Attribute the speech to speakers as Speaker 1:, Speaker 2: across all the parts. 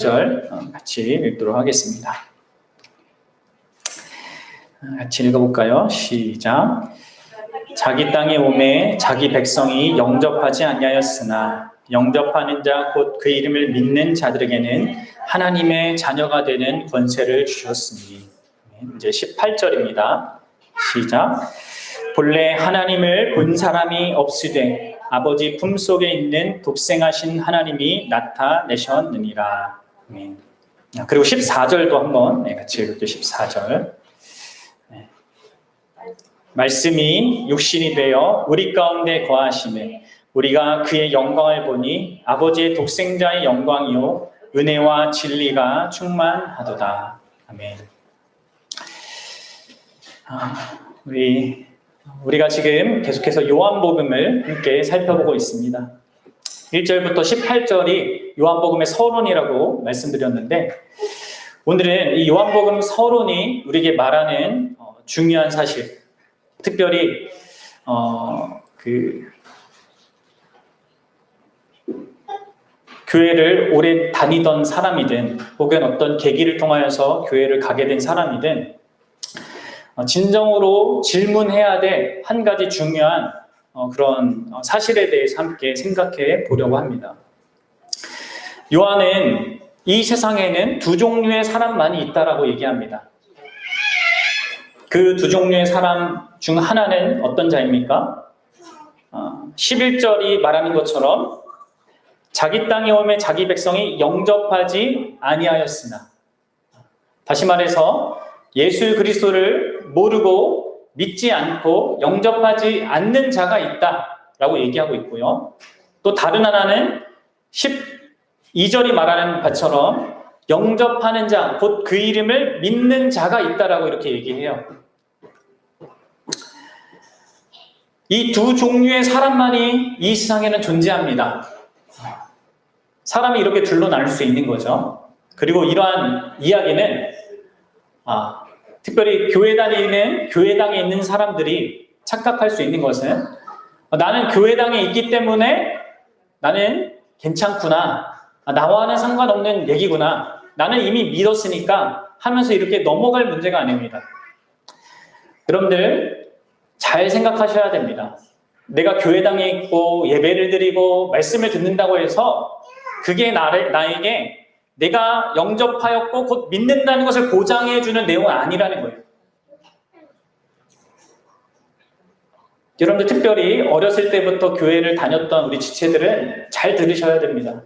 Speaker 1: 절 같이 읽도록 하겠습니다. 같이 읽어볼까요? 시작. 자기 땅에 오매 자기 백성이 영접하지 아니하였으나 영접하는 자 곧 그 이름을 믿는 자들에게는 하나님의 자녀가 되는 권세를 주셨으니. 이제 18절입니다. 시작. 본래 하나님을 본 사람이 없으되 아버지 품속에 있는 독생하신 하나님이 나타내셨느니라. 그리고 14절도 한번 같이 읽을게요. 14절. 말씀이 육신이 되어 우리 가운데 거하시매 우리가 그의 영광을 보니 아버지의 독생자의 영광이요 은혜와 진리가 충만하도다. 아멘. 우리가 지금 계속해서 요한복음을 함께 살펴보고 있습니다. 1절부터 18절이 요한복음의 서론이라고 말씀드렸는데, 오늘은 이 요한복음 서론이 우리에게 말하는 중요한 사실, 특별히 교회를 오래 다니던 사람이든 혹은 어떤 계기를 통하여서 교회를 가게 된 사람이든 진정으로 질문해야 될 한 가지 중요한 그런 사실에 대해서 함께 생각해 보려고 합니다. 요한은 이 세상에는 두 종류의 사람만이 있다라고 얘기합니다. 그 두 종류의 사람 중 하나는 어떤 자입니까? 11절이 말하는 것처럼 자기 땅에 오매 자기 백성이 영접하지 아니하였으나, 다시 말해서 예수 그리스도를 모르고 믿지 않고 영접하지 않는 자가 있다라고 얘기하고 있고요. 또 다른 하나는 12절이 말하는 바처럼 영접하는 자, 곧 그 이름을 믿는 자가 있다라고 이렇게 얘기해요. 이 두 종류의 사람만이 이 세상에는 존재합니다. 사람이 이렇게 둘로 나눌 수 있는 거죠. 그리고 이러한 이야기는 특별히 교회당에 있는 사람들이 착각할 수 있는 것은 나는 교회당에 있기 때문에 나는 괜찮구나, 나와는 상관없는 얘기구나, 나는 이미 믿었으니까 하면서 이렇게 넘어갈 문제가 아닙니다. 여러분들 잘 생각하셔야 됩니다. 내가 교회당에 있고 예배를 드리고 말씀을 듣는다고 해서 그게 나에게 내가 영접하였고 곧 믿는다는 것을 보장해주는 내용은 아니라는 거예요. 여러분들 특별히 어렸을 때부터 교회를 다녔던 우리 지체들은 잘 들으셔야 됩니다.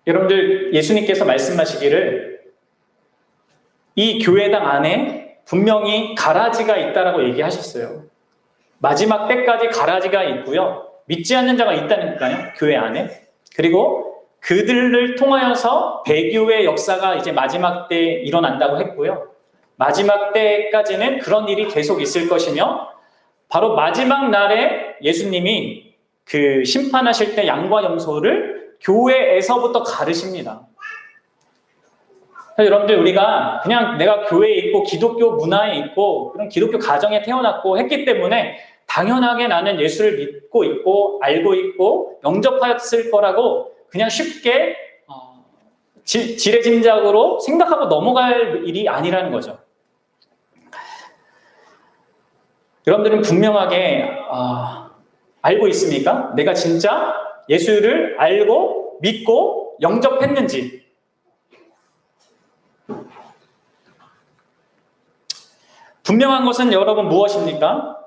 Speaker 1: 여러분들 예수님께서 말씀하시기를 이 교회당 안에 분명히 가라지가 있다라고 얘기하셨어요. 마지막 때까지 가라지가 있고요. 믿지 않는 자가 있다니까요. 교회 안에. 그리고 그들을 통하여서 배교의 역사가 이제 마지막 때 일어난다고 했고요. 마지막 때까지는 그런 일이 계속 있을 것이며, 바로 마지막 날에 예수님이 그 심판하실 때 양과 염소를 교회에서부터 가르십니다. 여러분들 우리가 그냥 내가 교회에 있고 기독교 문화에 있고 그런 기독교 가정에 태어났고 했기 때문에 당연하게 나는 예수를 믿고 있고 알고 있고 영접하였을 거라고 그냥 쉽게 지레짐작으로 생각하고 넘어갈 일이 아니라는 거죠. 여러분들은 분명하게 알고 있습니까? 내가 진짜 예수를 알고 믿고 영접했는지. 분명한 것은 여러분 무엇입니까?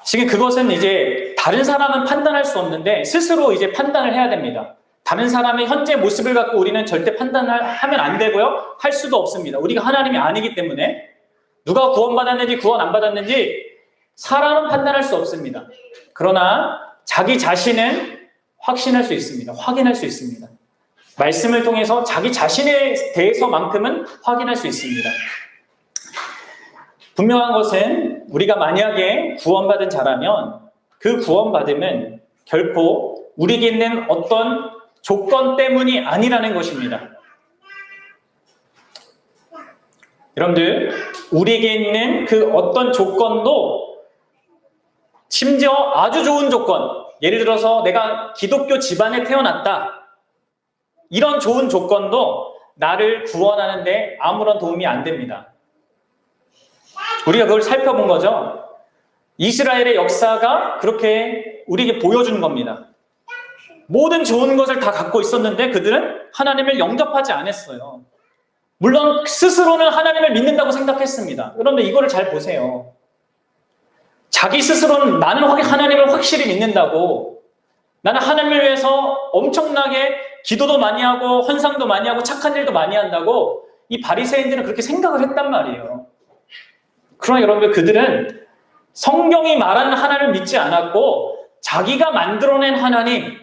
Speaker 1: 지금 그것은 이제 다른 사람은 판단할 수 없는데 스스로 이제 판단을 해야 됩니다. 다른 사람의 현재 모습을 갖고 우리는 절대 판단을 하면 안 되고요. 할 수도 없습니다. 우리가 하나님이 아니기 때문에 누가 구원받았는지 구원 안 받았는지 사람은 판단할 수 없습니다. 그러나 자기 자신은 확신할 수 있습니다. 확인할 수 있습니다. 말씀을 통해서 자기 자신에 대해서만큼은 확인할 수 있습니다. 분명한 것은 우리가 만약에 구원받은 자라면 그 구원받음은 결코 우리에게 있는 어떤 조건 때문이 아니라는 것입니다. 여러분들 우리에게 있는 그 어떤 조건도 심지어 아주 좋은 조건, 예를 들어서 내가 기독교 집안에 태어났다. 이런 좋은 조건도 나를 구원하는데 아무런 도움이 안 됩니다. 우리가 그걸 살펴본 거죠. 이스라엘의 역사가 그렇게 우리에게 보여준 겁니다. 모든 좋은 것을 다 갖고 있었는데 그들은 하나님을 영접하지 않았어요. 물론 스스로는 하나님을 믿는다고 생각했습니다. 그런데 이거를 잘 보세요. 자기 스스로는 나는 하나님을 확실히 믿는다고, 나는 하나님을 위해서 엄청나게 기도도 많이 하고 헌상도 많이 하고 착한 일도 많이 한다고 이 바리새인들은 그렇게 생각을 했단 말이에요. 그러나 여러분, 그들은 성경이 말하는 하나님을 믿지 않았고 자기가 만들어낸 하나님,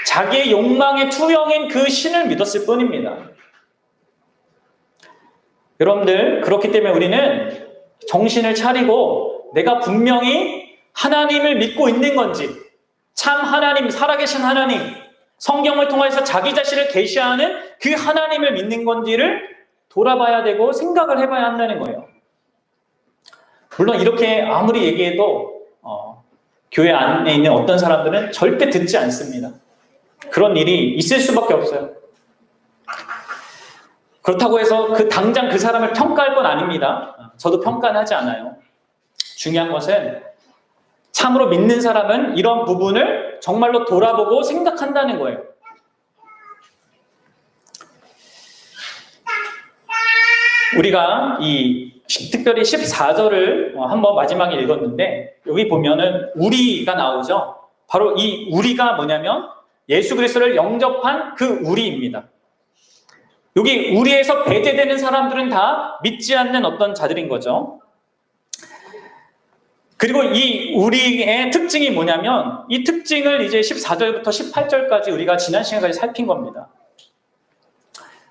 Speaker 1: 자기의 욕망의 투영인 그 신을 믿었을 뿐입니다. 여러분들, 그렇기 때문에 우리는 정신을 차리고 내가 분명히 하나님을 믿고 있는 건지, 참 하나님, 살아계신 하나님, 성경을 통해서 자기 자신을 계시하는 그 하나님을 믿는 건지를 돌아봐야 되고 생각을 해봐야 한다는 거예요. 물론 이렇게 아무리 얘기해도 교회 안에 있는 어떤 사람들은 절대 듣지 않습니다. 그런 일이 있을 수밖에 없어요. 그렇다고 해서 당장 그 사람을 평가할 건 아닙니다. 저도 평가는 하지 않아요. 중요한 것은 참으로 믿는 사람은 이런 부분을 정말로 돌아보고 생각한다는 거예요. 우리가 특별히 14절을 한번 마지막에 읽었는데 여기 보면은 우리가 나오죠. 바로 이 우리가 뭐냐면 예수 그리스도를 영접한 그 우리입니다. 여기 우리에서 배제되는 사람들은 다 믿지 않는 어떤 자들인 거죠. 그리고 이 우리의 특징이 뭐냐면 이 특징을 이제 14절부터 18절까지 우리가 지난 시간까지 살핀 겁니다.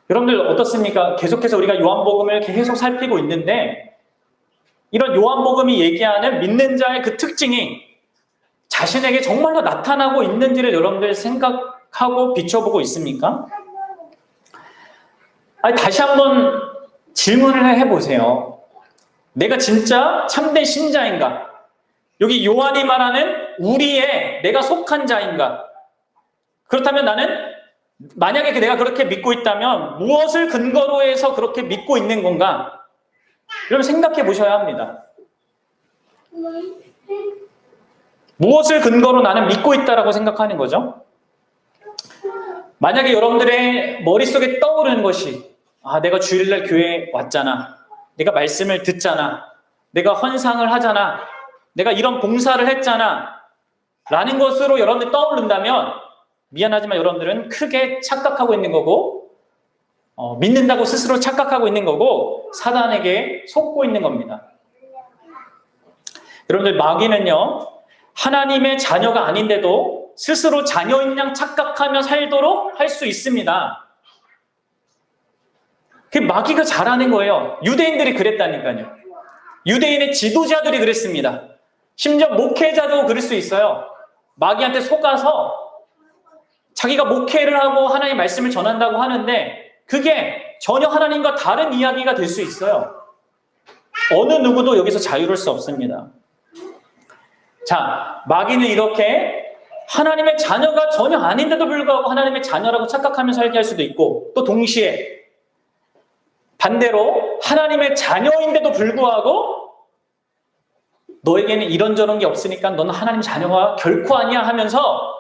Speaker 1: 여러분들 어떻습니까? 계속해서 우리가 요한복음을 계속 살피고 있는데 이런 요한복음이 얘기하는 믿는 자의 그 특징이 자신에게 정말로 나타나고 있는지를 여러분들 생각하고 비춰보고 있습니까? 다시 한번 질문을 해보세요. 내가 진짜 참된 신자인가? 여기 요한이 말하는 우리의 내가 속한 자인가? 그렇다면 나는 만약에 내가 그렇게 믿고 있다면 무엇을 근거로 해서 그렇게 믿고 있는 건가? 여러분 생각해 보셔야 합니다. 무엇을 근거로 나는 믿고 있다라고 생각하는 거죠? 만약에 여러분들의 머릿속에 떠오르는 것이 내가 주일날 교회에 왔잖아. 내가 말씀을 듣잖아. 내가 헌상을 하잖아. 내가 이런 봉사를 했잖아. 라는 것으로 여러분들이 떠오른다면 미안하지만 여러분들은 크게 착각하고 있는 거고 믿는다고 스스로 착각하고 있는 거고 사단에게 속고 있는 겁니다. 여러분들 마귀는요. 하나님의 자녀가 아닌데도 스스로 자녀인 양 착각하며 살도록 할 수 있습니다. 그게 마귀가 잘하는 거예요. 유대인들이 그랬다니까요. 유대인의 지도자들이 그랬습니다. 심지어 목회자도 그럴 수 있어요. 마귀한테 속아서 자기가 목회를 하고 하나님의 말씀을 전한다고 하는데 그게 전혀 하나님과 다른 이야기가 될 수 있어요. 어느 누구도 여기서 자유로울 수 없습니다. 자, 마귀는 이렇게 하나님의 자녀가 전혀 아닌데도 불구하고 하나님의 자녀라고 착각하며 살게 할 수도 있고 또 동시에 반대로 하나님의 자녀인데도 불구하고 너에게는 이런저런 게 없으니까 너는 하나님 자녀가 결코 아니야 하면서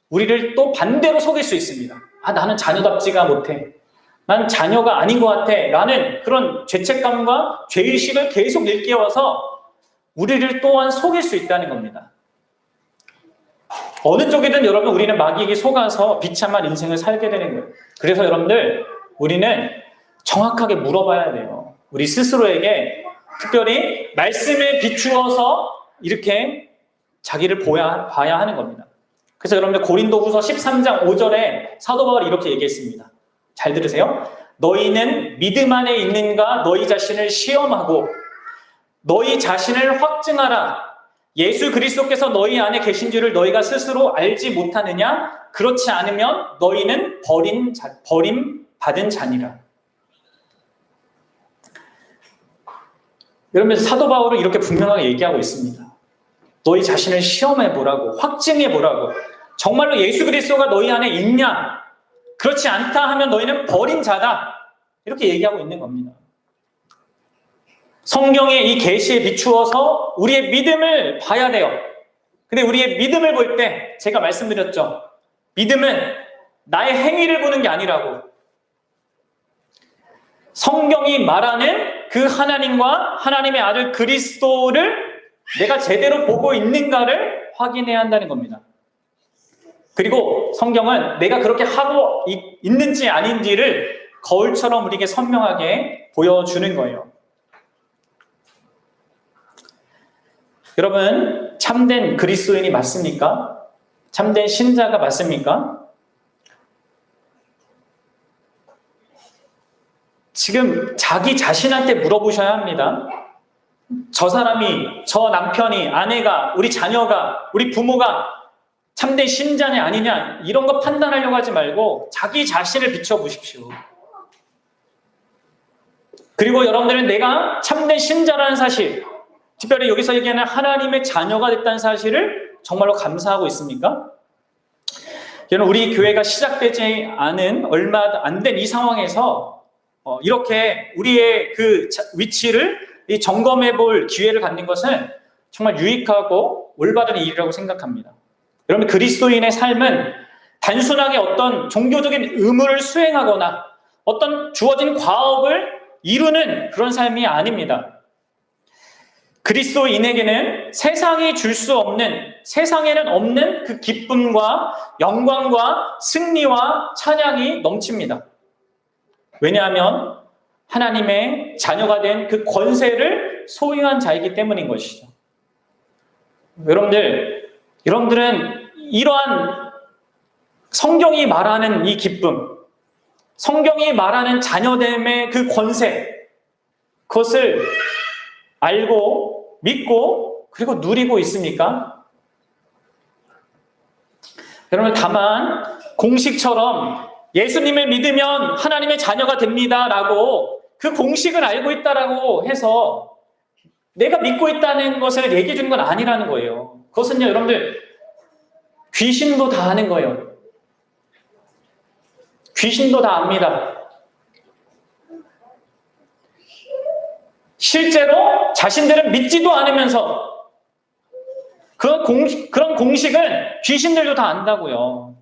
Speaker 1: 우리를 또 반대로 속일 수 있습니다. 나는 자녀답지가 못해. 난 자녀가 아닌 것 같아. 라는 그런 죄책감과 죄의식을 계속 일깨워서 우리를 또한 속일 수 있다는 겁니다. 어느 쪽이든 여러분 우리는 마귀에게 속아서 비참한 인생을 살게 되는 거예요. 그래서 여러분들 우리는 정확하게 물어봐야 돼요. 우리 스스로에게 특별히 말씀에 비추어서 이렇게 자기를 봐야 하는 겁니다. 그래서 여러분들 고린도후서 13장 5절에 사도 바울이 이렇게 얘기했습니다. 잘 들으세요. 너희는 믿음 안에 있는가 너희 자신을 시험하고 너희 자신을 확증하라. 예수 그리스도께서 너희 안에 계신 줄을 너희가 스스로 알지 못하느냐? 그렇지 않으면 너희는 버림받은 자니라. 여러분, 사도 바울은 이렇게 분명하게 얘기하고 있습니다. 너희 자신을 시험해 보라고, 확증해 보라고. 정말로 예수 그리스도가 너희 안에 있냐? 그렇지 않다 하면 너희는 버린 자다. 이렇게 얘기하고 있는 겁니다. 성경의 이 계시에 비추어서 우리의 믿음을 봐야 돼요. 근데 우리의 믿음을 볼 때 제가 말씀드렸죠. 믿음은 나의 행위를 보는 게 아니라고. 성경이 말하는 그 하나님과 하나님의 아들 그리스도를 내가 제대로 보고 있는가를 확인해야 한다는 겁니다. 그리고 성경은 내가 그렇게 하고 있는지 아닌지를 거울처럼 우리에게 선명하게 보여주는 거예요. 여러분, 참된 그리스도인이 맞습니까? 참된 신자가 맞습니까? 지금 자기 자신한테 물어보셔야 합니다. 저 사람이, 저 남편이, 아내가, 우리 자녀가, 우리 부모가 참된 신자냐 아니냐 이런 거 판단하려고 하지 말고 자기 자신을 비춰보십시오. 그리고 여러분들은 내가 참된 신자라는 사실, 특별히 여기서 얘기하는 하나님의 자녀가 됐다는 사실을 정말로 감사하고 있습니까? 저는 우리 교회가 시작되지 않은 얼마 안 된 이 상황에서 이렇게 우리의 그 위치를 점검해 볼 기회를 갖는 것은 정말 유익하고 올바른 일이라고 생각합니다. 여러분, 그리스도인의 삶은 단순하게 어떤 종교적인 의무를 수행하거나 어떤 주어진 과업을 이루는 그런 삶이 아닙니다. 그리스도인에게는 세상이 줄 수 없는, 세상에는 없는 그 기쁨과 영광과 승리와 찬양이 넘칩니다. 왜냐하면 하나님의 자녀가 된 그 권세를 소유한 자이기 때문인 것이죠. 여러분들은 이러한 성경이 말하는 이 기쁨, 성경이 말하는 자녀됨의 그 권세, 그것을 알고 믿고 그리고 누리고 있습니까? 여러분, 다만 공식처럼 예수님을 믿으면 하나님의 자녀가 됩니다라고 그 공식을 알고 있다라고 해서 내가 믿고 있다는 것을 얘기해 주는 건 아니라는 거예요. 그것은요, 여러분들, 귀신도 다 아는 거예요. 귀신도 다 압니다. 실제로 자신들은 믿지도 않으면서 그런 공식은 귀신들도 다 안다고요.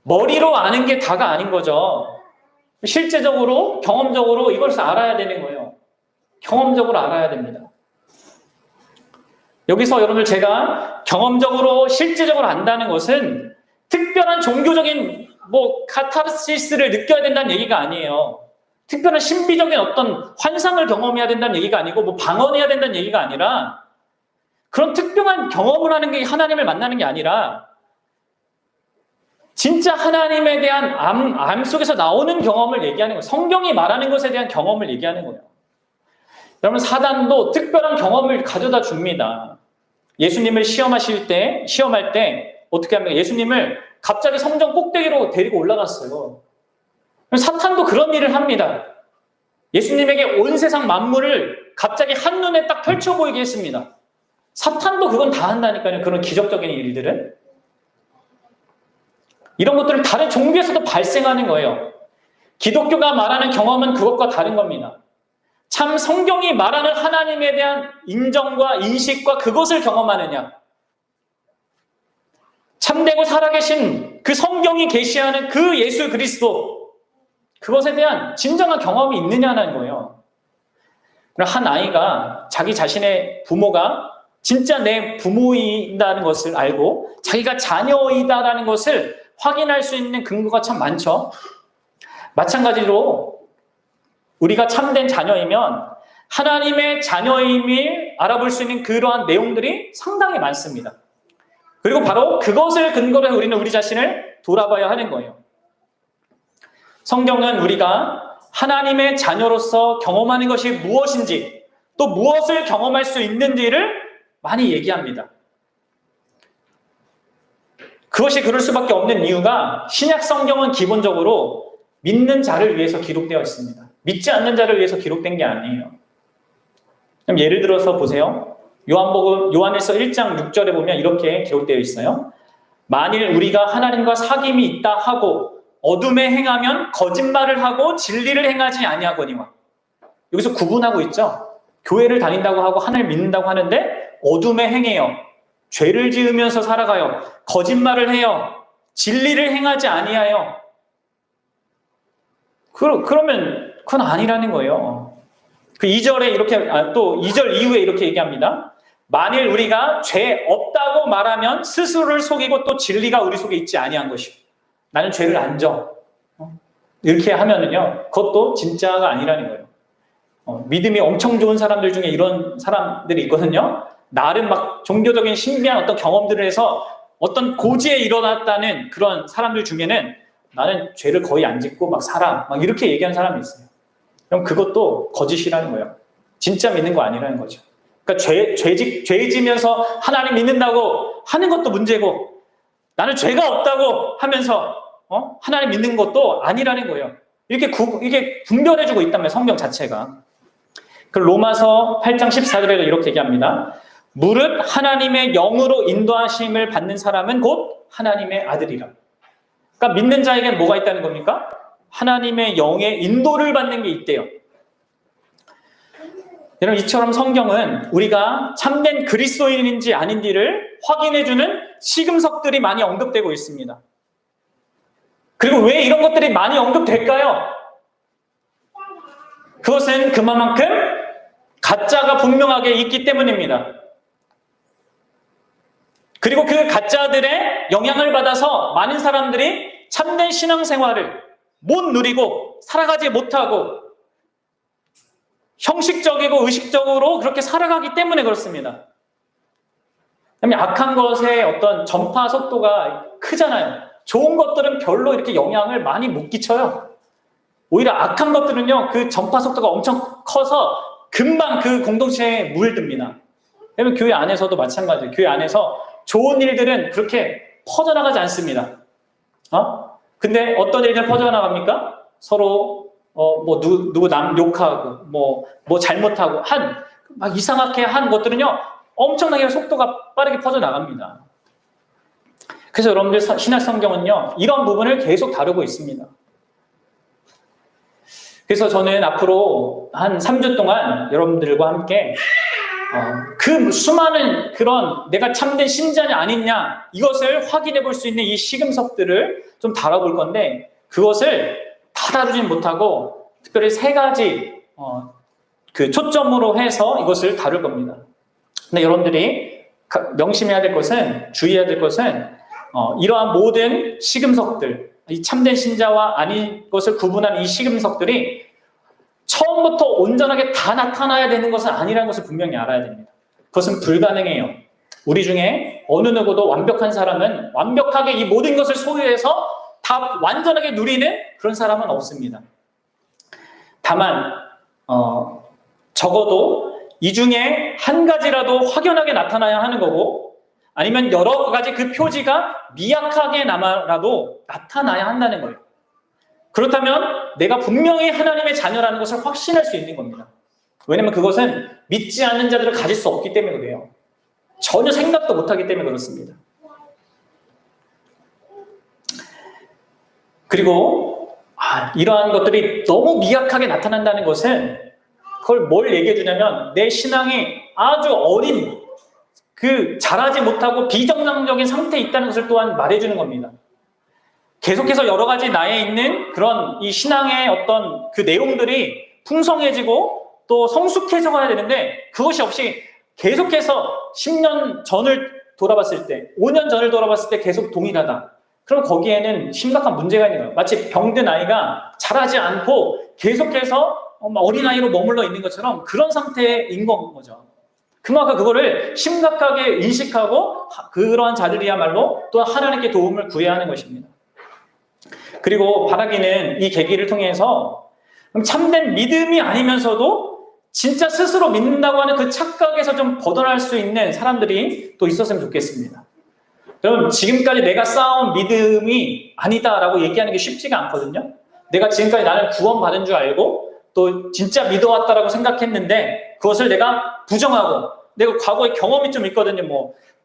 Speaker 1: 머리로 아는 게 다가 아닌 거죠. 실제적으로, 경험적으로 이것을 알아야 되는 거예요. 경험적으로 알아야 됩니다. 여기서 여러분들, 제가 경험적으로, 실제적으로 안다는 것은 특별한 종교적인 카타르시스를 느껴야 된다는 얘기가 아니에요. 특별한 신비적인 어떤 환상을 경험해야 된다는 얘기가 아니고 방언해야 된다는 얘기가 아니라, 그런 특별한 경험을 하는 게 하나님을 만나는 게 아니라 진짜 하나님에 대한 암 속에서 나오는 경험을 얘기하는 거예요. 성경이 말하는 것에 대한 경험을 얘기하는 거예요. 여러분, 사단도 특별한 경험을 가져다 줍니다. 예수님을 시험할 때 어떻게 합니까? 예수님을 갑자기 성전 꼭대기로 데리고 올라갔어요. 사탄도 그런 일을 합니다. 예수님에게 온 세상 만물을 갑자기 한눈에 딱 펼쳐 보이게 했습니다. 사탄도 그건 다 한다니까요. 그런 기적적인 일들은. 이런 것들은 다른 종교에서도 발생하는 거예요. 기독교가 말하는 경험은 그것과 다른 겁니다. 참 성경이 말하는 하나님에 대한 인정과 인식과 그것을 경험하느냐, 참되고 살아계신 그 성경이 계시하는 그 예수 그리스도, 그것에 대한 진정한 경험이 있느냐는 거예요. 한 아이가 자기 자신의 부모가 진짜 내 부모이다는 것을 알고 자기가 자녀이다라는 것을 확인할 수 있는 근거가 참 많죠. 마찬가지로 우리가 참된 자녀이면 하나님의 자녀임을 알아볼 수 있는 그러한 내용들이 상당히 많습니다. 그리고 바로 그것을 근거로 해서 우리는 우리 자신을 돌아봐야 하는 거예요. 성경은 우리가 하나님의 자녀로서 경험하는 것이 무엇인지, 또 무엇을 경험할 수 있는지를 많이 얘기합니다. 그것이 그럴 수밖에 없는 이유가, 신약 성경은 기본적으로 믿는 자를 위해서 기록되어 있습니다. 믿지 않는 자를 위해서 기록된 게 아니에요. 그럼 예를 들어서 보세요. 요한일서 1장 6절에 보면 이렇게 기록되어 있어요. 만일 우리가 하나님과 사귐이 있다 하고 어둠에 행하면 거짓말을 하고 진리를 행하지 아니하거니와. 여기서 구분하고 있죠. 교회를 다닌다고 하고 하나님을 믿는다고 하는데 어둠에 행해요. 죄를 지으면서 살아가요. 거짓말을 해요. 진리를 행하지 아니하여. 그러면 그건 아니라는 거예요. 그 2절에 이렇게 또 2절 이후에 이렇게 얘기합니다. 만일 우리가 죄 없다고 말하면 스스로를 속이고 또 진리가 우리 속에 있지 아니한 것이고 나는 죄를 안 져. 이렇게 하면은요 그것도 진짜가 아니라는 거예요. 믿음이 엄청 좋은 사람들 중에 이런 사람들이 있거든요. 나름 막 종교적인 신비한 어떤 경험들을 해서 어떤 고지에 일어났다는 그런 사람들 중에는 나는 죄를 거의 안 짓고 막 살아. 막 이렇게 얘기하는 사람이 있어요. 그럼 그것도 거짓이라는 거예요. 진짜 믿는 거 아니라는 거죠. 그러니까 죄 지면서 하나님 믿는다고 하는 것도 문제고 나는 죄가 없다고 하면서 하나님 믿는 것도 아니라는 거예요. 이게 분별해주고 있단 말이에요. 성경 자체가. 그 로마서 8장 14절에도 이렇게 얘기합니다. 무릇 하나님의 영으로 인도하심을 받는 사람은 곧 하나님의 아들이라. 그러니까 믿는 자에게는 뭐가 있다는 겁니까? 하나님의 영의 인도를 받는 게 있대요. 여러분 이처럼 성경은 우리가 참된 그리스도인인지 아닌지를 확인해주는 시금석들이 많이 언급되고 있습니다. 그리고 왜 이런 것들이 많이 언급될까요? 그것은 그만큼 가짜가 분명하게 있기 때문입니다. 그리고 그 가짜들의 영향을 받아서 많은 사람들이 참된 신앙생활을 못 누리고 살아가지 못하고 형식적이고 의식적으로 그렇게 살아가기 때문에 그렇습니다. 악한 것의 어떤 전파 속도가 크잖아요. 좋은 것들은 별로 이렇게 영향을 많이 못 끼쳐요. 오히려 악한 것들은요, 그 전파 속도가 엄청 커서 금방 그 공동체에 물듭니다. 여러분 교회 안에서도 마찬가지예요. 교회 안에서 좋은 일들은 그렇게 퍼져나가지 않습니다. 근데 어떤 일들 퍼져나갑니까? 서로 누구 남 욕하고 뭐 잘못하고 막 이상하게 한 것들은요 엄청나게 속도가 빠르게 퍼져나갑니다. 그래서 여러분들 신약 성경은요 이런 부분을 계속 다루고 있습니다. 그래서 저는 앞으로 한 3주 동안 여러분들과 함께 그 수많은 그런 내가 참된 신자냐 아니냐 이것을 확인해 볼 수 있는 이 시금석들을 좀 다뤄볼 건데 그것을 다 다루진 못하고 특별히 3가지 그 초점으로 해서 이것을 다룰 겁니다. 근데 여러분들이 명심해야 될 것은 주의해야 될 것은 이러한 모든 시금석들 이 참된 신자와 아닌 것을 구분하는 이 시금석들이 처음부터 온전하게 다 나타나야 되는 것은 아니라는 것을 분명히 알아야 됩니다. 그것은 불가능해요. 우리 중에 어느 누구도 완벽한 사람은 완벽하게 이 모든 것을 소유해서 다 완전하게 누리는 그런 사람은 없습니다. 다만 적어도 이 중에 한 가지라도 확연하게 나타나야 하는 거고 아니면 여러 가지 그 표지가 미약하게나마라도 나타나야 한다는 거예요. 그렇다면 내가 분명히 하나님의 자녀라는 것을 확신할 수 있는 겁니다. 왜냐하면 그것은 믿지 않는 자들을 가질 수 없기 때문에 그래요. 전혀 생각도 못하기 때문에 그렇습니다. 그리고 이러한 것들이 너무 미약하게 나타난다는 것은 그걸 뭘 얘기해 주냐면 내 신앙이 아주 어린 자라지 못하고 비정상적인 상태에 있다는 것을 또한 말해주는 겁니다. 계속해서 여러 가지 나에 있는 그런 이 신앙의 어떤 그 내용들이 풍성해지고 또 성숙해져 가야 되는데 그것이 없이 계속해서 10년 전을 돌아봤을 때 5년 전을 돌아봤을 때 계속 동일하다. 그럼 거기에는 심각한 문제가 있는 거예요. 마치 병든 아이가 자라지 않고 계속해서 어린아이로 머물러 있는 것처럼 그런 상태인 거죠. 그만큼 그거를 심각하게 인식하고 그러한 자들이야말로 또 하나님께 도움을 구해야 하는 것입니다. 그리고 바라기는 이 계기를 통해서 참된 믿음이 아니면서도 진짜 스스로 믿는다고 하는 그 착각에서 좀 벗어날 수 있는 사람들이 또 있었으면 좋겠습니다. 여러분 지금까지 내가 쌓아온 믿음이 아니다라고 얘기하는 게 쉽지가 않거든요. 내가 지금까지 나는 구원받은 줄 알고 또 진짜 믿어왔다라고 생각했는데 그것을 내가 부정하고 내가 과거에 경험이 좀 있거든요.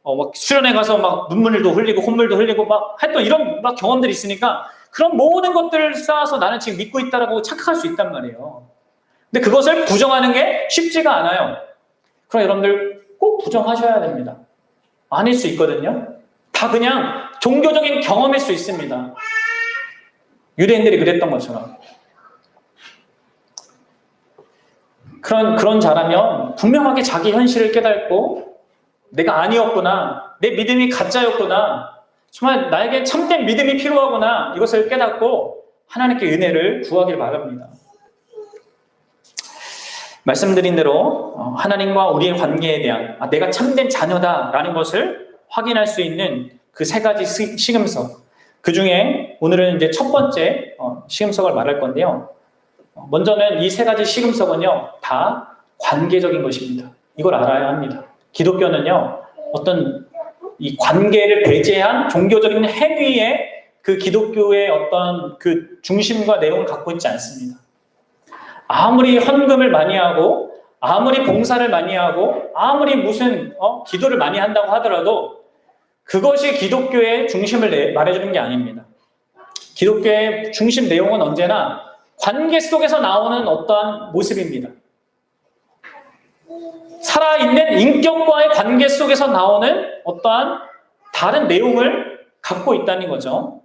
Speaker 1: 막 수련회 가서 막 눈물도 흘리고 콧물도 흘리고 막 했던 이런 막 경험들이 있으니까 그런 모든 것들을 쌓아서 나는 지금 믿고 있다라고 착각할 수 있단 말이에요. 근데 그것을 부정하는 게 쉽지가 않아요. 그럼 여러분들 꼭 부정하셔야 됩니다. 아닐 수 있거든요. 다 그냥 종교적인 경험일 수 있습니다. 유대인들이 그랬던 것처럼. 그런 자라면 분명하게 자기 현실을 깨닫고 내가 아니었구나, 내 믿음이 가짜였구나, 정말 나에게 참된 믿음이 필요하구나 이것을 깨닫고 하나님께 은혜를 구하길 바랍니다. 말씀드린 대로 하나님과 우리의 관계에 대한 내가 참된 자녀다라는 것을 확인할 수 있는 그 세 가지 시금석, 그 중에 오늘은 이제 첫 번째 시금석을 말할 건데요. 먼저는 이 세 가지 시금석은요 다 관계적인 것입니다. 이걸 알아야 합니다. 기독교는요 어떤 이 관계를 배제한 종교적인 행위에 그 기독교의 어떤 그 중심과 내용을 갖고 있지 않습니다. 아무리 헌금을 많이 하고 아무리 봉사를 많이 하고 아무리 무슨 기도를 많이 한다고 하더라도 그것이 기독교의 중심을 말해주는 게 아닙니다. 기독교의 중심 내용은 언제나 관계 속에서 나오는 어떠한 모습입니다. 살아있는 인격과의 관계 속에서 나오는 어떠한 다른 내용을 갖고 있다는 거죠.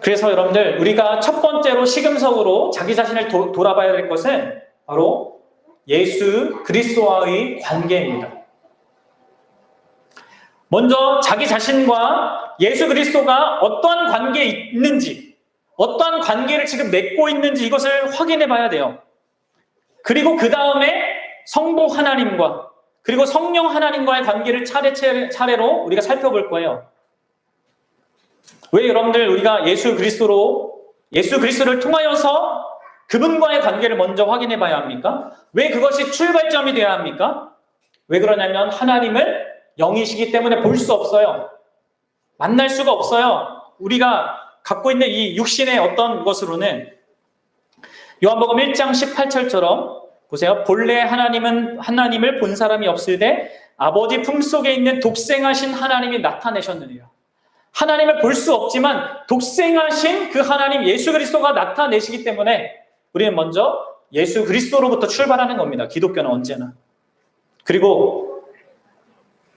Speaker 1: 그래서 여러분들 우리가 첫 번째로 시금석으로 자기 자신을 돌아봐야 될 것은 바로 예수 그리스도와의 관계입니다. 먼저 자기 자신과 예수 그리스도가 어떠한 관계에 있는지, 어떠한 관계를 지금 맺고 있는지 이것을 확인해 봐야 돼요. 그리고 그 다음에 성부 하나님과 그리고 성령 하나님과의 관계를 차례로 우리가 살펴볼 거예요. 왜 여러분들 우리가 예수 그리스도를 통하여서 그분과의 관계를 먼저 확인해 봐야 합니까? 왜 그것이 출발점이 되어야 합니까? 왜 그러냐면 하나님을 영이시기 때문에 볼 수 없어요. 만날 수가 없어요. 우리가 갖고 있는 이 육신의 어떤 것으로는. 요한복음 1장 18절처럼 보세요. 본래 하나님을 본 사람이 없을 때 아버지 품속에 있는 독생하신 하나님이 나타내셨느니라. 하나님을 볼 수 없지만 독생하신 그 하나님 예수 그리스도가 나타내시기 때문에 우리는 먼저 예수 그리스도로부터 출발하는 겁니다. 기독교는 언제나. 그리고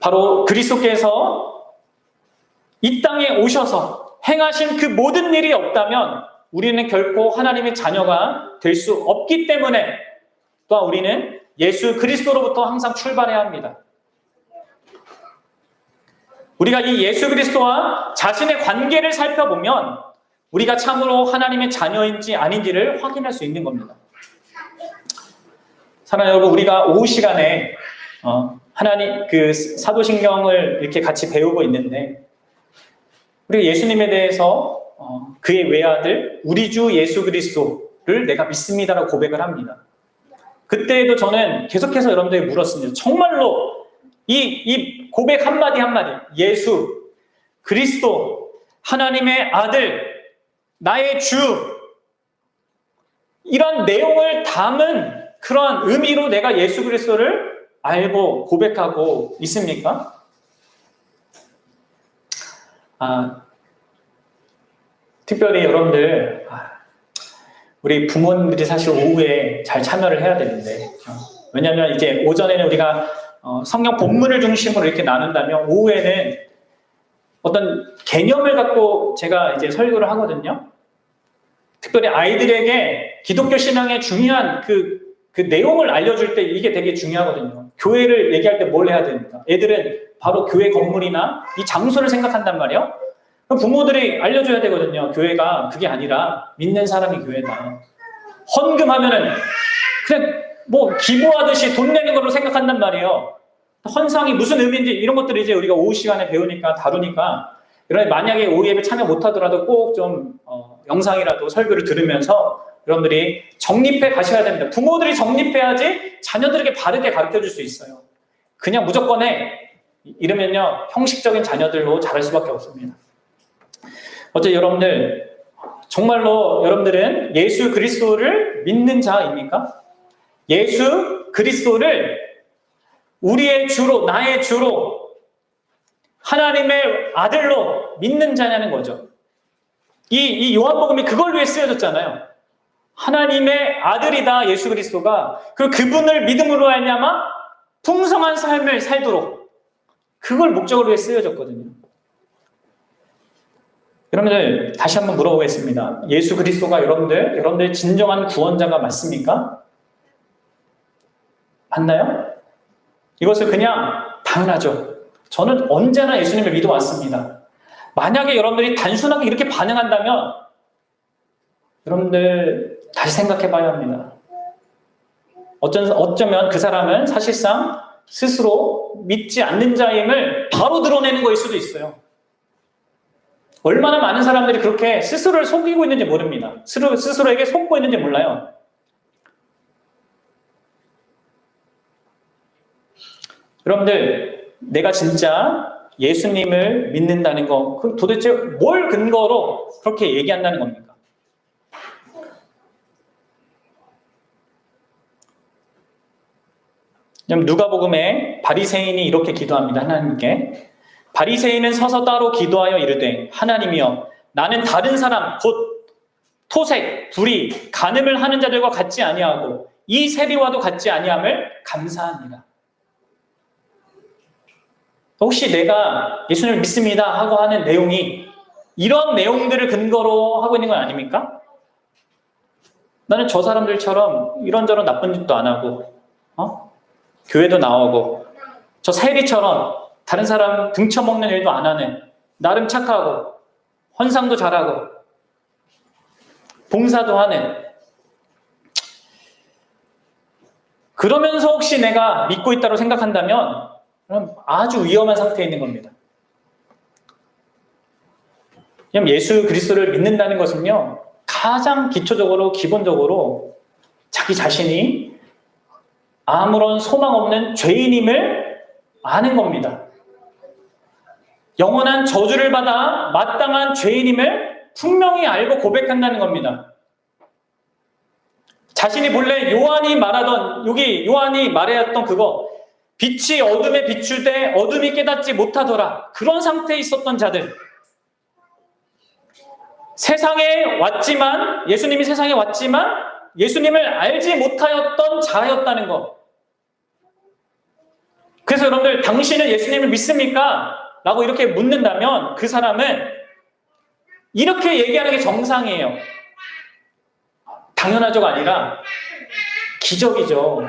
Speaker 1: 바로 그리스도께서 이 땅에 오셔서 행하신 그 모든 일이 없다면 우리는 결코 하나님의 자녀가 될 수 없기 때문에 또한 우리는 예수 그리스도로부터 항상 출발해야 합니다. 우리가 이 예수 그리스도와 자신의 관계를 살펴보면 우리가 참으로 하나님의 자녀인지 아닌지를 확인할 수 있는 겁니다. 사랑하는 여러분, 우리가 오후 시간에 하나님 그 사도신경을 이렇게 같이 배우고 있는데 우리가 예수님에 대해서 그의 외아들 우리 주 예수 그리스도를 내가 믿습니다라고 고백을 합니다. 그때에도 저는 계속해서 여러분들에게 물었습니다. 정말로 이 고백 한마디 한마디, 예수 그리스도 하나님의 아들 나의 주, 이런 내용을 담은 그런 의미로 내가 예수 그리스도를 알고 고백하고 있습니까? 특별히 여러분들 우리 부모님들이 사실 오후에 잘 참여를 해야 되는데 왜냐하면 이제 오전에는 우리가 성경 본문을 중심으로 이렇게 나눈다면 오후에는 어떤 개념을 갖고 제가 이제 설교를 하거든요. 특별히 아이들에게 기독교 신앙의 중요한 그 내용을 알려줄 때 이게 되게 중요하거든요. 교회를 얘기할 때 뭘 해야 됩니까? 애들은 바로 교회 건물이나 이 장소를 생각한단 말이에요. 그럼 부모들이 알려줘야 되거든요. 교회가 그게 아니라 믿는 사람이 교회다. 헌금하면은 그냥 뭐 기부하듯이 돈 내는 걸로 생각한단 말이에요. 헌상이 무슨 의미인지 이런 것들을 이제 우리가 오후 시간에 배우니까 다루니까 그러니 만약에 오후 예배 참여 못하더라도 꼭 좀 영상이라도 설교를 들으면서 여러분들이 정립해 가셔야 됩니다. 부모들이 정립해야지 자녀들에게 바르게 가르쳐줄 수 있어요. 그냥 무조건 해 이러면요 형식적인 자녀들로 자랄 수밖에 없습니다. 어째 여러분들 정말로 여러분들은 예수 그리스도를 믿는 자입니까? 예수 그리스도를 우리의 주로, 나의 주로, 하나님의 아들로 믿는 자냐는 거죠. 이 요한복음이 그걸 위해 쓰여졌잖아요. 하나님의 아들이다, 예수 그리스도가. 그분을 믿음으로 말미암아 풍성한 삶을 살도록, 그걸 목적으로 위해 쓰여졌거든요. 여러분들 다시 한번 물어보겠습니다. 예수 그리스도가 여러분들 진정한 구원자가 맞습니까? 맞나요? 이것을 그냥 당연하죠. 저는 언제나 예수님을 믿어왔습니다. 만약에 여러분들이 단순하게 이렇게 반응한다면 여러분들 다시 생각해 봐야 합니다. 어쩌면 그 사람은 사실상 스스로 믿지 않는 자임을 바로 드러내는 거일 수도 있어요. 얼마나 많은 사람들이 그렇게 스스로를 속이고 있는지 모릅니다. 스스로에게 속고 있는지 몰라요. 여러분들, 내가 진짜 예수님을 믿는다는 거, 도대체 뭘 근거로 그렇게 얘기한다는 겁니까? 누가복음에 바리새인이 이렇게 기도합니다. 하나님께. 바리새인은 서서 따로 기도하여 이르되, 하나님이여, 나는 다른 사람 곧 토색, 불의, 간음을 하는 자들과 같지 아니하고 이 세리와도 같지 아니함을 감사합니다. 혹시 내가 예수님을 믿습니다 하고 하는 내용이 이런 내용들을 근거로 하고 있는 건 아닙니까? 나는 저 사람들처럼 이런저런 나쁜 짓도 안 하고 교회도 나오고 저 세리처럼 다른 사람 등쳐먹는 일도 안 하는, 나름 착하고 헌상도 잘하고 봉사도 하는, 그러면서 혹시 내가 믿고 있다고 생각한다면 그럼 아주 위험한 상태에 있는 겁니다. 그냥 예수 그리스도를 믿는다는 것은요, 가장 기초적으로 기본적으로 자기 자신이 아무런 소망 없는 죄인임을 아는 겁니다. 영원한 저주를 받아 마땅한 죄인임을 분명히 알고 고백한다는 겁니다. 자신이 본래 요한이 말하던, 여기 요한이 말해왔던 그거, 빛이 어둠에 비추되 어둠이 깨닫지 못하더라, 그런 상태에 있었던 자들, 세상에 왔지만, 예수님이 세상에 왔지만 예수님을 알지 못하였던 자였다는 것. 그래서 여러분들, 당신은 예수님을 믿습니까? 라고 이렇게 묻는다면 그 사람은 이렇게 얘기하는 게 정상이에요. 당연하죠가 아니라 기적이죠.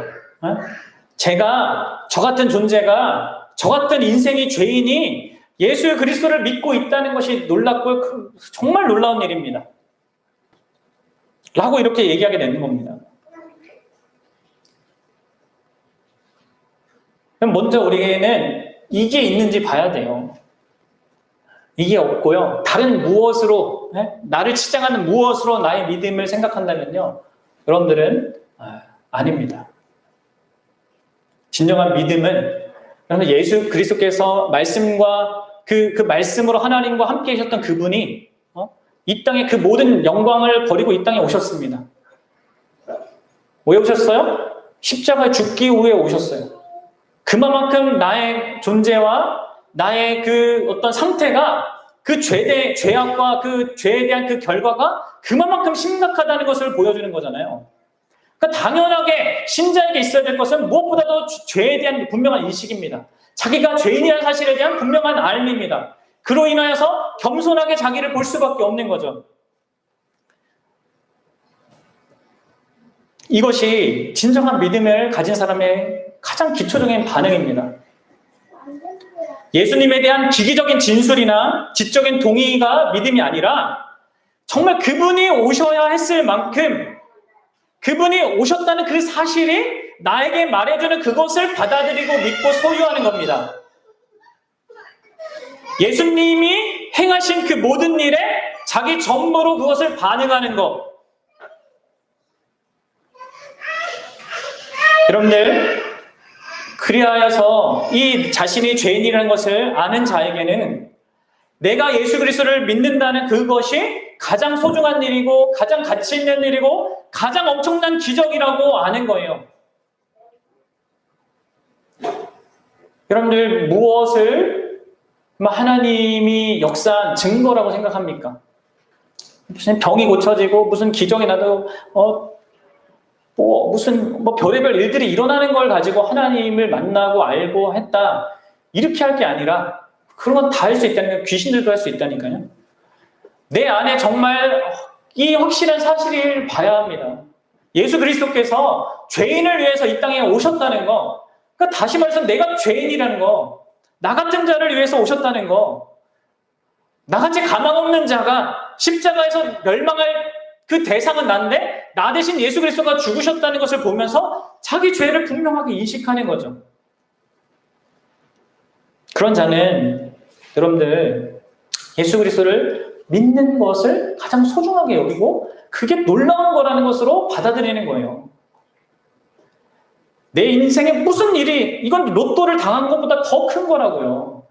Speaker 1: 제가, 저 같은 존재가, 저 같은 인생의 죄인이 예수 그리스도를 믿고 있다는 것이 놀랍고 정말 놀라운 일입니다. 라고 이렇게 얘기하게 되는 겁니다. 그럼 먼저 우리는 이게 있는지 봐야 돼요. 이게 없고요, 다른 무엇으로, 나를 치장하는 무엇으로 나의 믿음을 생각한다면요, 여러분들은 아닙니다. 진정한 믿음은 예수 그리스도께서 말씀과 그 말씀으로 하나님과 함께 계셨던 그분이 이 땅에 그 모든 영광을 버리고 이 땅에 오셨습니다. 왜 오셨어요? 십자가에 죽기 위해 오셨어요. 그만큼 나의 존재와 나의 그 어떤 상태가, 그 죄악과 그 죄에 대한 그 결과가 그만큼 심각하다는 것을 보여주는 거잖아요. 그러니까 당연하게 신자에게 있어야 될 것은 무엇보다도 죄에 대한 분명한 인식입니다. 자기가 죄인이라는 사실에 대한 분명한 알미입니다. 그로 인하여서 겸손하게 자기를 볼 수밖에 없는 거죠. 이것이 진정한 믿음을 가진 사람의 가장 기초적인 반응입니다. 예수님에 대한 기기적인 진술이나 지적인 동의가 믿음이 아니라 정말 그분이 오셔야 했을 만큼, 그분이 오셨다는 그 사실이 나에게 말해주는 그것을 받아들이고 믿고 소유하는 겁니다. 예수님이 행하신 그 모든 일에 자기 전부로 그것을 반응하는 것. 여러분들, 그리하여서 이 자신이 죄인이라는 것을 아는 자에게는 내가 예수 그리스도를 믿는다는 그것이 가장 소중한 일이고 가장 가치 있는 일이고 가장 엄청난 기적이라고 아는 거예요. 여러분들 무엇을 하나님이 역사한 증거라고 생각합니까? 무슨 병이 고쳐지고 무슨 기적이 나도 무슨 별의별 일들이 일어나는 걸 가지고 하나님을 만나고 알고 했다 이렇게 할 게 아니라 그런 건 다 할 수 있다는 거예요. 귀신들도 할 수 있다니까요. 내 안에 정말 이 확실한 사실을 봐야 합니다. 예수 그리스도께서 죄인을 위해서 이 땅에 오셨다는 거, 그러니까 다시 말해서 내가 죄인이라는 거, 나 같은 자를 위해서 오셨다는 거, 나같이 가망 없는 자가 십자가에서 멸망할 그 대상은 난데 나 대신 예수 그리스도가 죽으셨다는 것을 보면서 자기 죄를 분명하게 인식하는 거죠. 그런 자는 여러분들 예수 그리스도를 믿는 것을 가장 소중하게 여기고 그게 놀라운 거라는 것으로 받아들이는 거예요. 내 인생에 무슨 일이 이건 로또를 당한 것보다 더 큰 거라고요.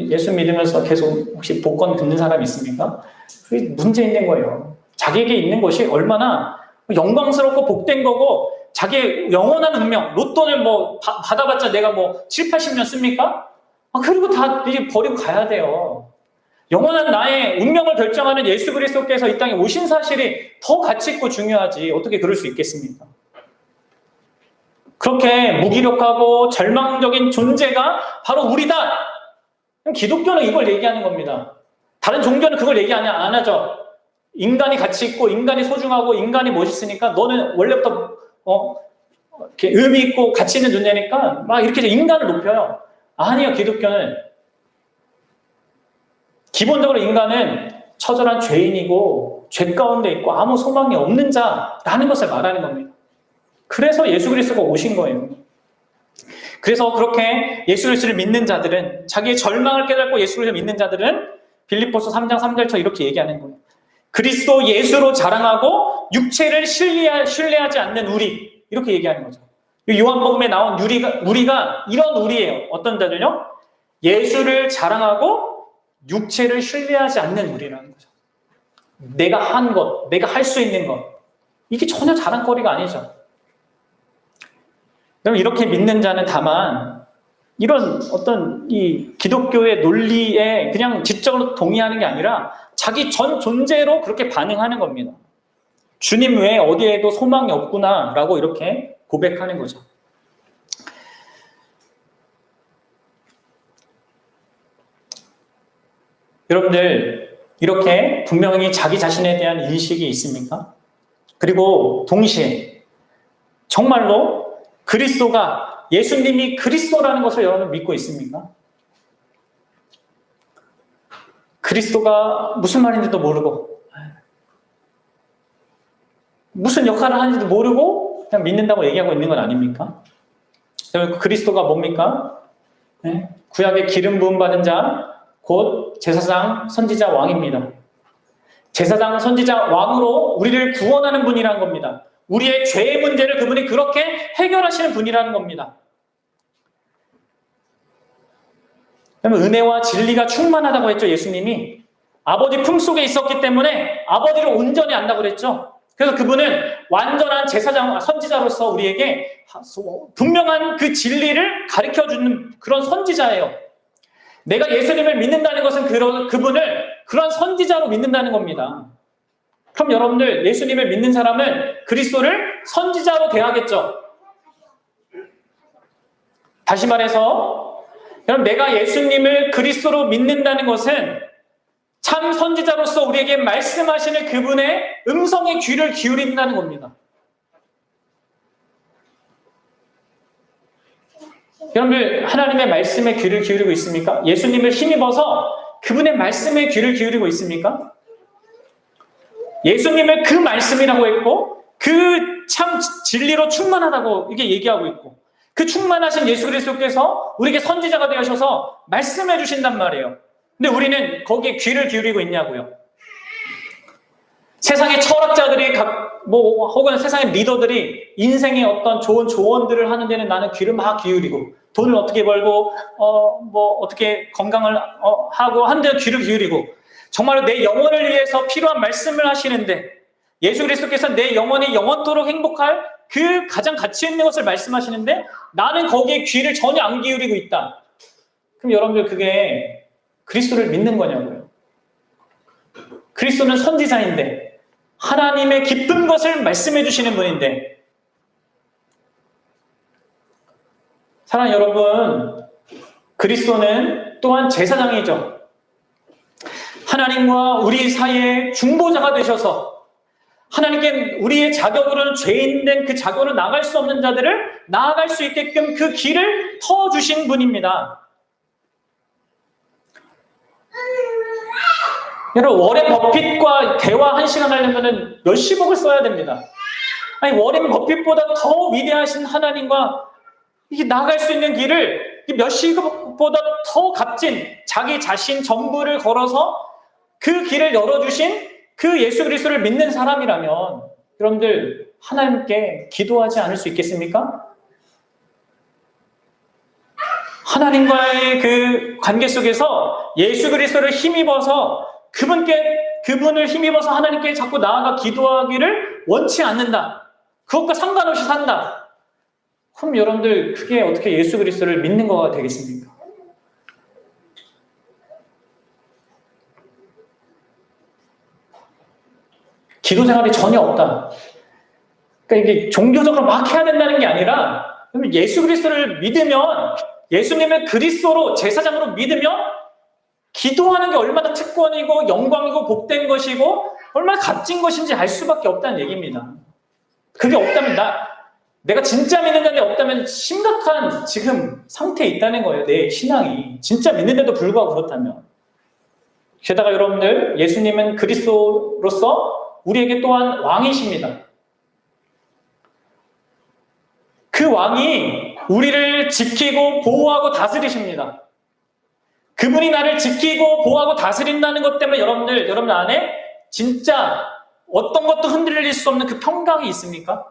Speaker 1: 예수 믿으면서 계속 혹시 복권 듣는 사람 있습니까? 그게 문제 있는 거예요. 자기에게 있는 것이 얼마나 영광스럽고 복된 거고 자기의 영원한 운명, 로또를 받아봤자 내가 7, 80년 씁니까? 그리고 다 이제 버리고 가야 돼요. 영원한 나의 운명을 결정하는 예수 그리스도께서 이 땅에 오신 사실이 더 가치 있고 중요하지 어떻게 그럴 수 있겠습니까? 그렇게 무기력하고 절망적인 존재가 바로 우리다. 기독교는 이걸 얘기하는 겁니다. 다른 종교는 그걸 얘기 안 하죠. 인간이 가치 있고 인간이 소중하고 인간이 멋있으니까 너는 원래부터 이렇게 의미 있고 가치 있는 존재니까 막 이렇게 인간을 높여요. 아니요, 기독교는 기본적으로 인간은 처절한 죄인이고 죄 가운데 있고 아무 소망이 없는 자라는 것을 말하는 겁니다. 그래서 예수 그리스도가 오신 거예요. 그래서 그렇게 예수 그리스도를 믿는 자들은 자기의 절망을 깨닫고 예수 그리스도를 믿는 자들은 빌립보서 3장 3절처럼 이렇게 얘기하는 거예요. 그리스도 예수로 자랑하고 육체를 신뢰하지 않는 우리 이렇게 얘기하는 거죠. 요한복음에 나온 우리가 이런 우리예요. 어떤 자들요? 예수를 자랑하고 육체를 신뢰하지 않는 우리라는 거죠. 내가 한 것, 내가 할 수 있는 것 이게 전혀 자랑거리가 아니죠. 그럼 이렇게 믿는 자는 다만 이런 어떤 이 기독교의 논리에 그냥 지적으로 동의하는 게 아니라 자기 전 존재로 그렇게 반응하는 겁니다. 주님 외에 어디에도 소망이 없구나라고 이렇게 고백하는 거죠. 여러분들 이렇게 분명히 자기 자신에 대한 인식이 있습니까? 그리고 동시에 정말로 그리스도가 예수님이 그리스도라는 것을 여러분 믿고 있습니까? 그리스도가 무슨 말인지도 모르고 무슨 역할을 하는지도 모르고 그냥 믿는다고 얘기하고 있는 건 아닙니까? 그리스도가 뭡니까? 네? 구약의 기름 부음 받은 자, 곧 제사장, 선지자, 왕입니다. 제사장, 선지자, 왕으로 우리를 구원하는 분이라는 겁니다. 우리의 죄의 문제를 그분이 그렇게 해결하시는 분이라는 겁니다. 그러면 은혜와 진리가 충만하다고 했죠. 예수님이 아버지 품속에 있었기 때문에 아버지를 온전히 안다고 그랬죠. 그래서 그분은 완전한 제사장, 선지자로서 우리에게 분명한 그 진리를 가르쳐주는 그런 선지자예요. 내가 예수님을 믿는다는 것은 그분을 그런 선지자로 믿는다는 겁니다. 그럼 여러분들 예수님을 믿는 사람은 그리스도를 선지자로 대하겠죠. 다시 말해서 여러분 내가 예수님을 그리스도로 믿는다는 것은 참 선지자로서 우리에게 말씀하시는 그분의 음성에 귀를 기울인다는 겁니다. 여러분들 하나님의 말씀에 귀를 기울이고 있습니까? 예수님을 힘입어서 그분의 말씀에 귀를 기울이고 있습니까? 예수님을 그 말씀이라고 했고 그 참 진리로 충만하다고 이게 얘기하고 있고 그 충만하신 예수 그리스도께서 우리에게 선지자가 되셔서 말씀해 주신단 말이에요. 근데 우리는 거기에 귀를 기울이고 있냐고요. 세상의 철학자들이 혹은 세상의 리더들이 인생의 어떤 좋은 조언들을 하는 데는 나는 귀를 막 기울이고 돈을 어떻게 벌고 어떻게 건강을 하고 하는 데는 귀를 기울이고 정말로 내 영혼을 위해서 필요한 말씀을 하시는데 예수 그리스도께서 내 영혼이 영원토록 행복할 그 가장 가치 있는 것을 말씀하시는데 나는 거기에 귀를 전혀 안 기울이고 있다. 그럼 여러분들 그게 그리스도를 믿는 거냐고요. 그리스도는 선지자인데 하나님의 기쁜 것을 말씀해 주시는 분인데 사랑하는 여러분, 그리스도는 또한 제사장이죠. 하나님과 우리 사이에 중보자가 되셔서 하나님께 우리의 자격으로는 죄인된 그 자격으로 나갈 수 없는 자들을 나아갈 수 있게끔 그 길을 터주신 분입니다. 여러분, 워렌 버핏과 대화 1시간 하려면 몇십억을 써야 됩니다. 아니, 워렌 버핏보다 더 위대하신 하나님과 이게 나아갈 수 있는 길을 몇십억보다 더 값진 자기 자신 전부를 걸어서 그 길을 열어주신 그 예수 그리스도를 믿는 사람이라면 여러분들 하나님께 기도하지 않을 수 있겠습니까? 하나님과의 그 관계 속에서 예수 그리스도를 힘입어서 그분을 힘입어서 하나님께 자꾸 나아가 기도하기를 원치 않는다. 그것과 상관없이 산다. 그럼 여러분들 그게 어떻게 예수 그리스도를 믿는 거가 되겠습니까? 기도 생활이 전혀 없다. 그러니까 이게 종교적으로 막 해야 된다는 게 아니라 예수 그리스도를 믿으면 예수님을 그리스도로 제사장으로 믿으면 기도하는 게 얼마나 특권이고 영광이고 복된 것이고 얼마나 값진 것인지 알 수밖에 없다는 얘기입니다. 그게 없다면 내가 진짜 믿는 자인데 없다면 심각한 지금 상태에 있다는 거예요. 내 신앙이 진짜 믿는데도 불구하고 그렇다면. 게다가 여러분들 예수님은 그리스도로서 우리에게 또한 왕이십니다. 그 왕이 우리를 지키고 보호하고 다스리십니다. 그분이 나를 지키고 보호하고 다스린다는 것 때문에 여러분 안에 진짜 어떤 것도 흔들릴 수 없는 그 평강이 있습니까?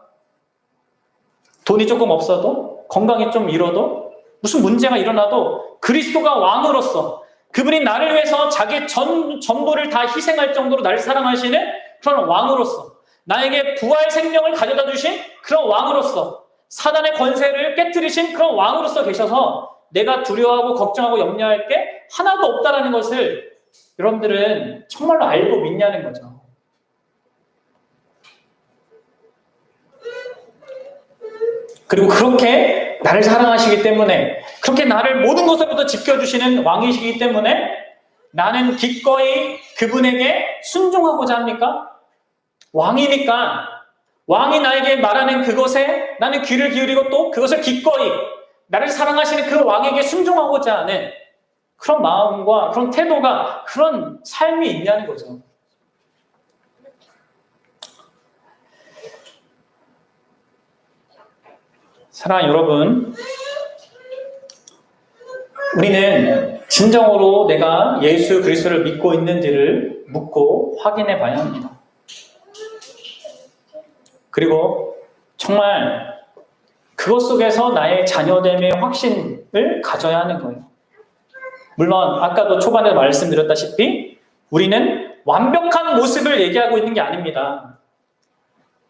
Speaker 1: 돈이 조금 없어도, 건강이 좀 잃어도, 무슨 문제가 일어나도 그리스도가 왕으로서 그분이 나를 위해서 자기 전부를 다 희생할 정도로 나를 사랑하시는 그런 왕으로서 나에게 부활 생명을 가져다 주신 그런 왕으로서 사단의 권세를 깨뜨리신 그런 왕으로서 계셔서 내가 두려워하고 걱정하고 염려할 게 하나도 없다라는 것을 여러분들은 정말로 알고 믿냐는 거죠. 그리고 그렇게 나를 사랑하시기 때문에 그렇게 나를 모든 것으로부터 지켜주시는 왕이시기 때문에 나는 기꺼이 그분에게 순종하고자 합니까? 왕이니까 왕이 나에게 말하는 그것에 나는 귀를 기울이고 또 그것을 기꺼이 나를 사랑하시는 그 왕에게 순종하고자 하는 그런 마음과 그런 태도가 그런 삶이 있냐는 거죠. 사랑하는 여러분, 우리는 진정으로 내가 예수 그리스도를 믿고 있는지를 묻고 확인해 봐야 합니다. 그리고 정말 그것 속에서 나의 자녀됨의 확신을 가져야 하는 거예요. 물론 아까도 초반에 말씀드렸다시피 우리는 완벽한 모습을 얘기하고 있는 게 아닙니다.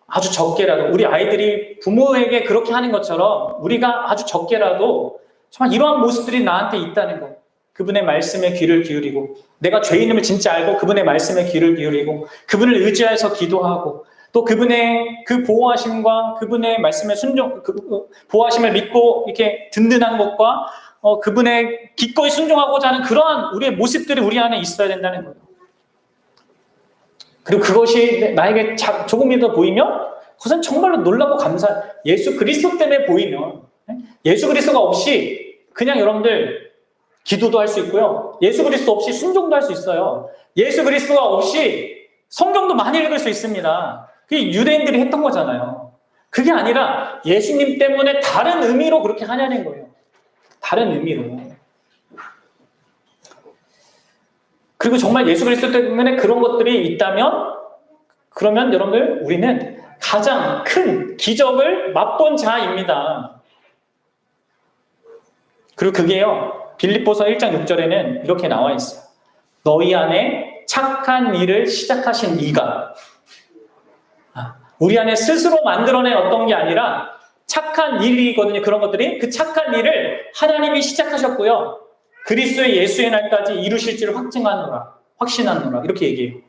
Speaker 1: 아주 적게라도 우리 아이들이 부모에게 그렇게 하는 것처럼 우리가 아주 적게라도 정말 이러한 모습들이 나한테 있다는 거. 그분의 말씀에 귀를 기울이고 내가 죄인임을 진짜 알고 그분의 말씀에 귀를 기울이고 그분을 의지해서 기도하고 또 그분의 그 보호하심과 그분의 말씀에 순종, 보호하심을 믿고 이렇게 든든한 것과 그분의 기꺼이 순종하고자 하는 그러한 우리의 모습들이 우리 안에 있어야 된다는 거예요. 그리고 그것이 나에게 조금이라도 보이면 그것은 정말로 놀라고 예수 그리스도 때문에 보이면 예수 그리스도가 없이 그냥 여러분들 기도도 할 수 있고요. 예수 그리스도 없이 순종도 할 수 있어요. 예수 그리스도가 없이 성경도 많이 읽을 수 있습니다. 그게 유대인들이 했던 거잖아요. 그게 아니라 예수님 때문에 다른 의미로 그렇게 하냐는 거예요. 다른 의미로. 그리고 정말 예수 그리스도 때문에 그런 것들이 있다면 그러면 여러분들 우리는 가장 큰 기적을 맛본 자입니다. 그리고 그게요. 빌립보서 1장 6절에는 이렇게 나와 있어요. 너희 안에 착한 일을 시작하신 이가, 우리 안에 스스로 만들어낸 어떤 게 아니라 착한 일이거든요. 그런 것들이 그 착한 일을 하나님이 시작하셨고요. 그리스도의 예수의 날까지 이루실지를 확신하노라 이렇게 얘기해요.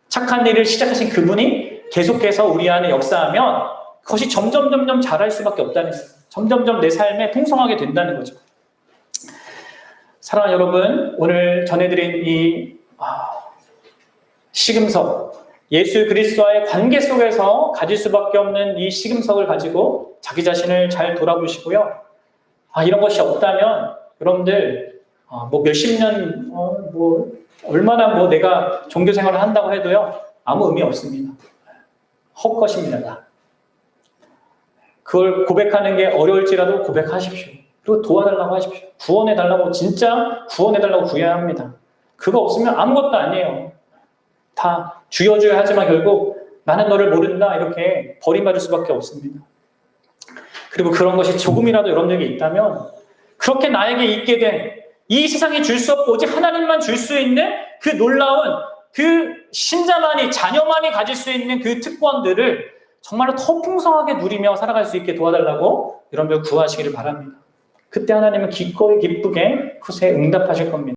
Speaker 1: 착한 일을 시작하신 그분이 계속해서 우리 안에 역사하면 그것이 점점 자랄 수밖에 없다는 거예요. 점점 내 삶에 풍성하게 된다는 거죠. 사랑하는 여러분, 오늘 전해드린 이 시금석, 예수 그리스도와의 관계 속에서 가질 수밖에 없는 이 시금석을 가지고 자기 자신을 잘 돌아보시고요. 이런 것이 없다면 여러분들 뭐 몇십 년 얼마나 내가 종교 생활을 한다고 해도요 아무 의미 없습니다. 헛것입니다. 그걸 고백하는 게 어려울지라도 고백하십시오. 그리고 도와달라고 하십시오. 구원해달라고, 진짜 구원해달라고 구해야 합니다. 그거 없으면 아무것도 아니에요. 다 주여 하지만 결국 나는 너를 모른다 이렇게 버림받을 수밖에 없습니다. 그리고 그런 것이 조금이라도 여러분들에게 있다면 그렇게 나에게 있게 된 이 세상이 줄 수 없고 오직 하나님만 줄 수 있는 그 놀라운 그 신자만이, 자녀만이 가질 수 있는 그 특권들을 정말로 더 풍성하게 누리며 살아갈 수 있게 도와달라고 여러분들 구하시기를 바랍니다. 그때 하나님은 기꺼이 기쁘게 그것에 응답하실 겁니다.